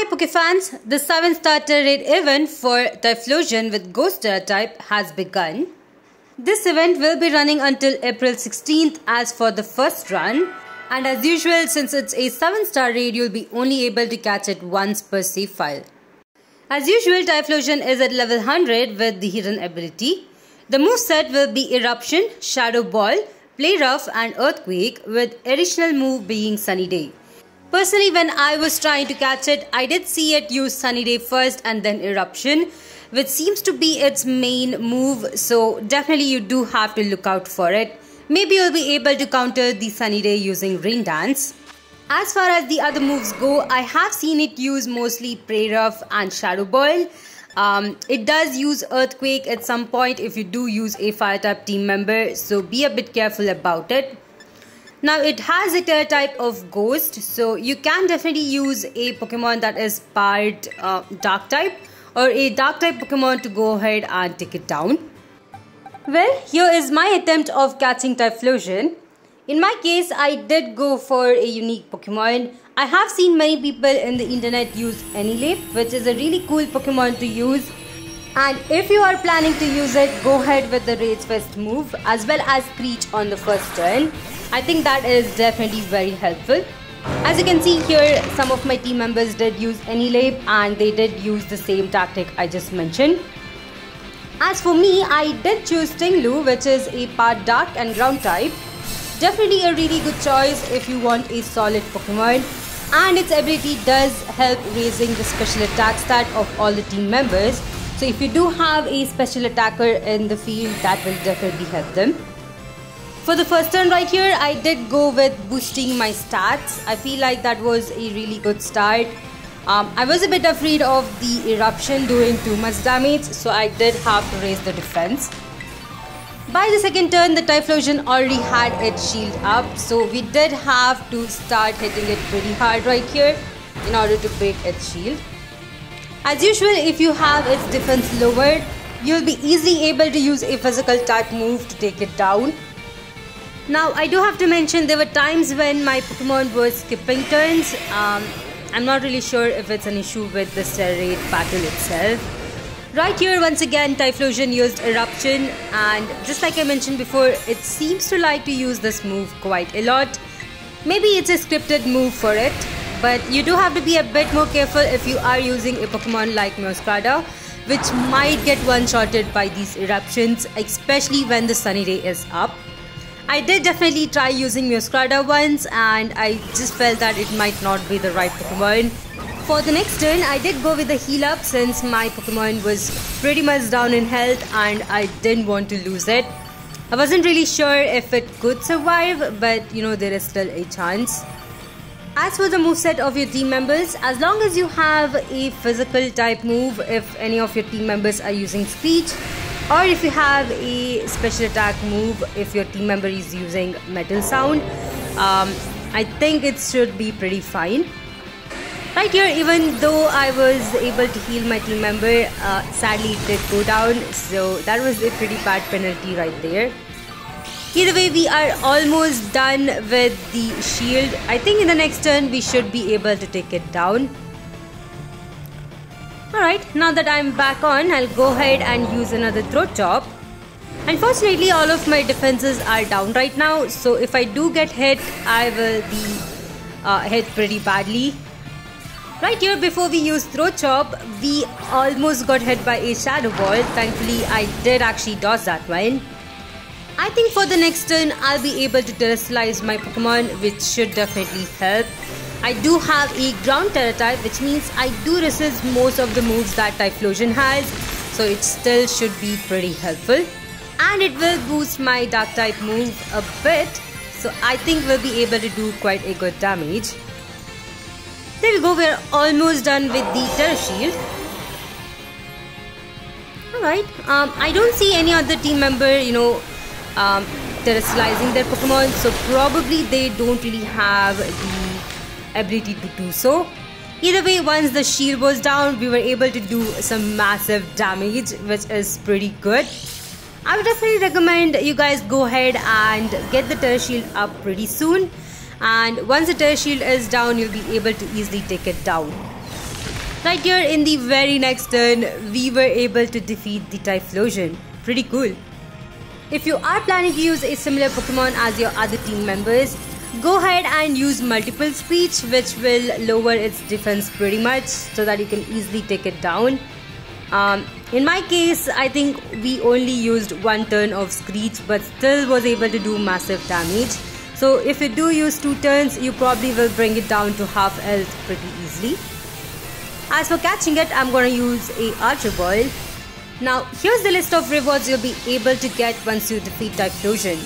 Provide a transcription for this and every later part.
Hi Pokefans, the 7-star raid event for Typhlosion with Ghost Tera type has begun. This event will be running until April 16th as for the first run, and as usual, since it's a 7-star raid, you'll be only able to catch it once per save file. As usual, Typhlosion is at level 100 with the hidden ability. The moveset will be Eruption, Shadow Ball, Play Rough and Earthquake, with additional move being Sunny Day. Personally, when I was trying to catch it, I did see it use Sunny Day first and then Eruption, which seems to be its main move, so definitely you do have to look out for it. Maybe you'll be able to counter the Sunny Day using Rain Dance. As far as the other moves go, I have seen it use mostly Play Rough and Shadow Ball. It does use Earthquake at some point if you do use a fire type team member, so be a bit careful about it. Now it has a Tera type of Ghost, so you can definitely use a Pokemon that is part Dark type or a Dark type Pokemon to go ahead and take it down. Well, here is my attempt of catching Typhlosion. In my case, I did go for a unique Pokemon. I have seen many people in the internet use Anilap, which is a really cool Pokemon to use. And if you are planning to use it, go ahead with the Rage Fest move as well as Screech on the first turn. I think that is definitely very helpful. As you can see here, some of my team members did use Anilap and they did use the same tactic I just mentioned. As for me, I did choose Stinglu, which is a part Dark and Ground type. Definitely a really good choice if you want a solid Pokemon, and its ability does help raising the special attack stat of all the team members. So if you do have a special attacker in the field, that will definitely help them. For the first turn right here, I did go with boosting my stats. I feel like that was a really good start. I was a bit afraid of the Eruption doing too much damage, so I did have to raise the defense. By the second turn, the Typhlosion already had its shield up, so we did have to start hitting it pretty hard right here in order to break its shield. As usual, if you have its defense lowered, you'll be easily able to use a physical type move to take it down. Now, I do have to mention there were times when my Pokemon were skipping turns. I'm not really sure if it's an issue with the Tera raid battle itself. Right here, once again, Typhlosion used Eruption, and just like I mentioned before, it seems to like to use this move quite a lot. Maybe it's a scripted move for it, but you do have to be a bit more careful if you are using a Pokemon like Meowscarlet, which might get one-shotted by these Eruptions, especially when the Sunny Day is up. I did definitely try using Meowscarlet once, and I just felt that it might not be the right Pokemon. For the next turn, I did go with the heal up since my Pokemon was pretty much down in health and I didn't want to lose it. I wasn't really sure if it could survive, but there is still a chance. As for the moveset of your team members, as long as you have a physical type move, if any of your team members are using Screech, or if you have a special attack move if your team member is using Metal Sound, I think it should be pretty fine. Right here, even though I was able to heal my team member, sadly it did go down, so that was a pretty bad penalty right there. Either way, we are almost done with the shield. I think in the next turn we should be able to take it down. Alright, now that I'm back on, I'll go ahead and use another Throat Chop. Unfortunately, all of my defenses are down right now, so if I do get hit, I will be hit pretty badly. Right here, before we use Throat Chop, we almost got hit by a Shadow Ball. Thankfully, I did actually dodge that one. I think for the next turn, I'll be able to terrestrialize my Pokemon, which should definitely help. I do have a Ground Tera type, which means I do resist most of the moves that Typhlosion has, so it still should be pretty helpful. And it will boost my Dark type move a bit, so I think we'll be able to do quite a good damage. There we go, we're almost done with the Tera Shield. Alright, I don't see any other team member, terrestrializing their Pokemon, so probably they don't really have the ability to do so. Either way, once the shield was down, we were able to do some massive damage, which is pretty good. I would definitely recommend you guys go ahead and get the Tera Shield up pretty soon. And once the Tera Shield is down, you'll be able to easily take it down. Right here in the very next turn, we were able to defeat the Typhlosion. Pretty cool. If you are planning to use a similar Pokemon as your other team members, go ahead and use multiple speech, which will lower its defense pretty much so that you can easily take it down. In my case, I think we only used one turn of Screech but still was able to do massive damage. So if you do use 2 turns, you probably will bring it down to half health pretty easily. As for catching it, I'm going to use a Ultra Ball. Now here's the list of rewards you'll be able to get once you defeat Typhlosion.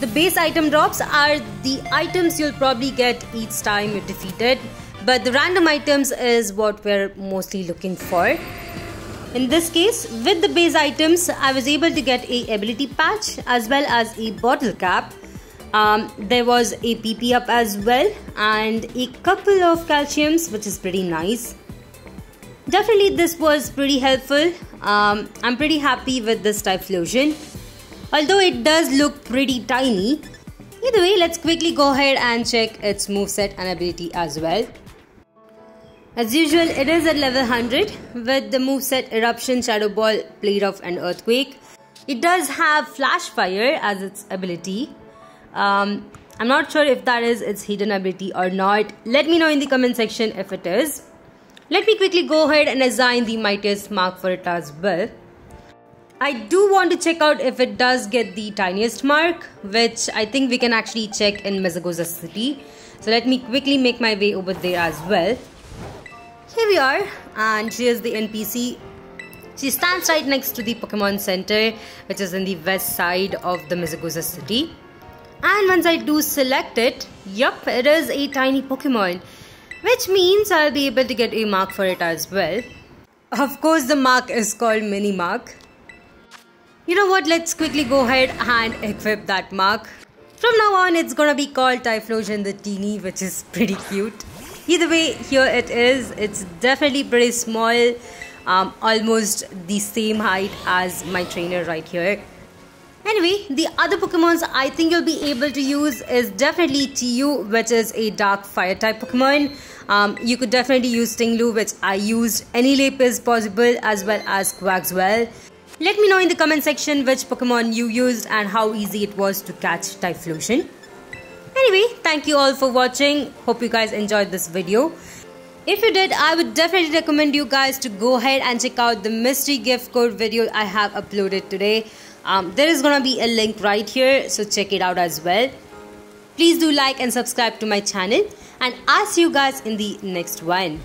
The base item drops are the items you'll probably get each time you defeat it, but the random items is what we're mostly looking for. In this case, with the base items, I was able to get a ability patch as well as a bottle cap. There was a PP up as well and a couple of calciums, which is pretty nice. Definitely this was pretty helpful. I'm pretty happy with this Typhlosion, although it does look pretty tiny. Either way, let's quickly go ahead and check its moveset and ability as well. As usual, it is at level 100 with the moveset Eruption, Shadow Ball, Plate Off and Earthquake. It does have Flash Fire as its ability. I'm not sure if that is its hidden ability or not. Let me know in the comment section if it is. Let me quickly go ahead and assign the mightiest mark for it as well. I do want to check out if it does get the tiniest mark, which I think we can actually check in Mesagoza City. So let me quickly make my way over there as well. Here we are, and here's the NPC. She stands right next to the Pokemon Center, which is in the west side of the Mesagoza City. And once I do select it, yup, it is a tiny Pokemon, which means I'll be able to get a mark for it as well. Of course, the mark is called Mini Mark. You know what, let's quickly go ahead and equip that mark. From now on, it's gonna be called Typhlosion the Teeny, which is pretty cute. Either way, here it is. It's definitely pretty small, almost the same height as my trainer right here. Anyway, the other Pokemons I think you'll be able to use is definitely TU, which is a dark fire type Pokemon. You could definitely use Stinglu, which I used. Any Lapis is possible, as well as Quagswell. Let me know in the comment section which Pokemon you used and how easy it was to catch Typhlosion. Anyway, thank you all for watching. Hope you guys enjoyed this video. If you did, I would definitely recommend you guys to go ahead and check out the mystery gift code video I have uploaded today. There is gonna be a link right here, so check it out as well. Please do like and subscribe to my channel, and I'll see you guys in the next one.